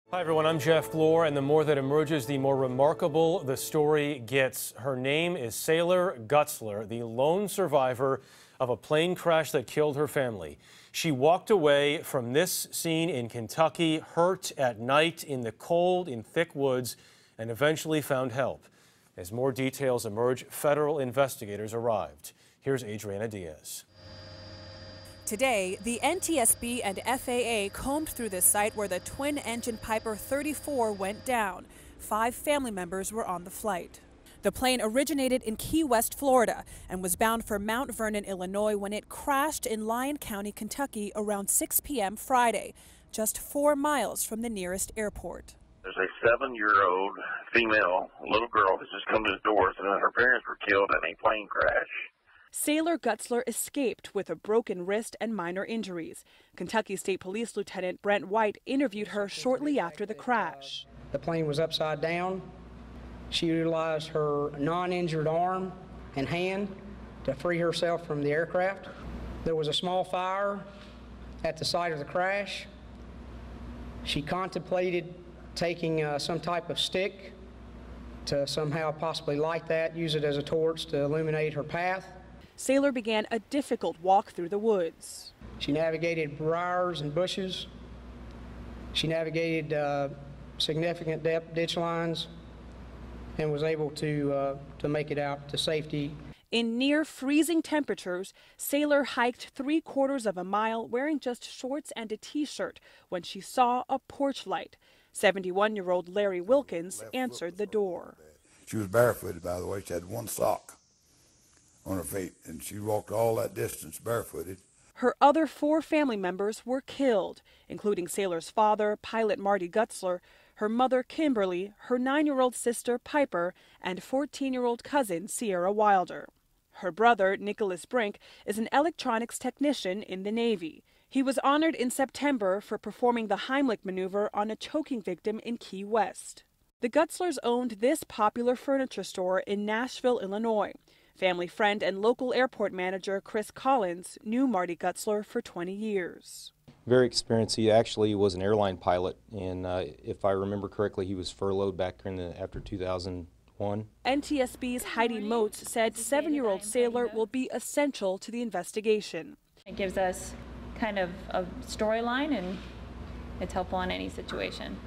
Hi everyone, I'm Jeff Glore, and the more that emerges, the more remarkable the story gets. Her name is Sailor Gutzler, the lone survivor of a plane crash that killed her family. She walked away from this scene in Kentucky, hurt at night in the cold, in thick woods, and eventually found help. As more details emerge, federal investigators arrived. Here's Adriana Diaz. Today, the NTSB and FAA combed through the site where the twin-engine Piper 34 went down. 5 family members were on the flight. The plane originated in Key West, Florida, and was bound for Mount Vernon, Illinois, when it crashed in Lyon County, Kentucky, around 6 p.m. Friday, just 4 miles from the nearest airport. There's a 7-year-old female little girl that's just come to the doors, and her parents were killed in a plane crash. Sailor Gutzler escaped with a broken wrist and minor injuries. Kentucky State Police Lieutenant Brent White interviewed her shortly after the crash. The plane was upside down. She utilized her non-injured arm and hand to free herself from the aircraft. There was a small fire at the site of the crash. She contemplated taking some type of stick to somehow possibly light that, use it as a torch to illuminate her path. Sailor began a difficult walk through the woods. She navigated briars and bushes. She navigated significant depth ditch lines and was able to make it out to safety. In near freezing temperatures, Sailor hiked 3/4 of a mile wearing just shorts and a t-shirt when she saw a porch light. 71-year-old Larry Wilkins answered the door. She was barefooted, by the way. She had one sock on her feet, and she walked all that distance barefooted. Her other 4 family members were killed, including Sailor's father, pilot Marty Gutzler, her mother Kimberly, her 9-year-old sister Piper, and 14-year-old cousin Sierra Wilder. Her brother, Nicholas Brink, is an electronics technician in the Navy. He was honored in September for performing the Heimlich maneuver on a choking victim in Key West. The Gutzlers owned this popular furniture store in Nashville, Illinois. Family friend and local airport manager Chris Collins knew Marty Gutzler for 20 years. Very experienced. He actually was an airline pilot, and if I remember correctly, he was furloughed back after 2001. NTSB's Heidi Moats said 7-year-old Sailor will be essential to the investigation. It gives us kind of a storyline, and it's helpful in any situation.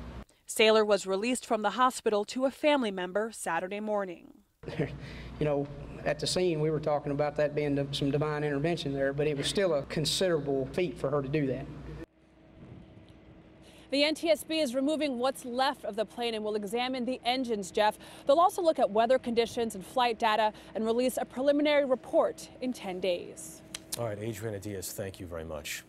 Sailor was released from the hospital to a family member Saturday morning. You know, at the scene, we were talking about that being some divine intervention there, but it was still a considerable feat for her to do that. The NTSB is removing what's left of the plane and will examine the engines, Jeff. They'll also look at weather conditions and flight data and release a preliminary report in 10 days. All right, Adriana Diaz, thank you very much.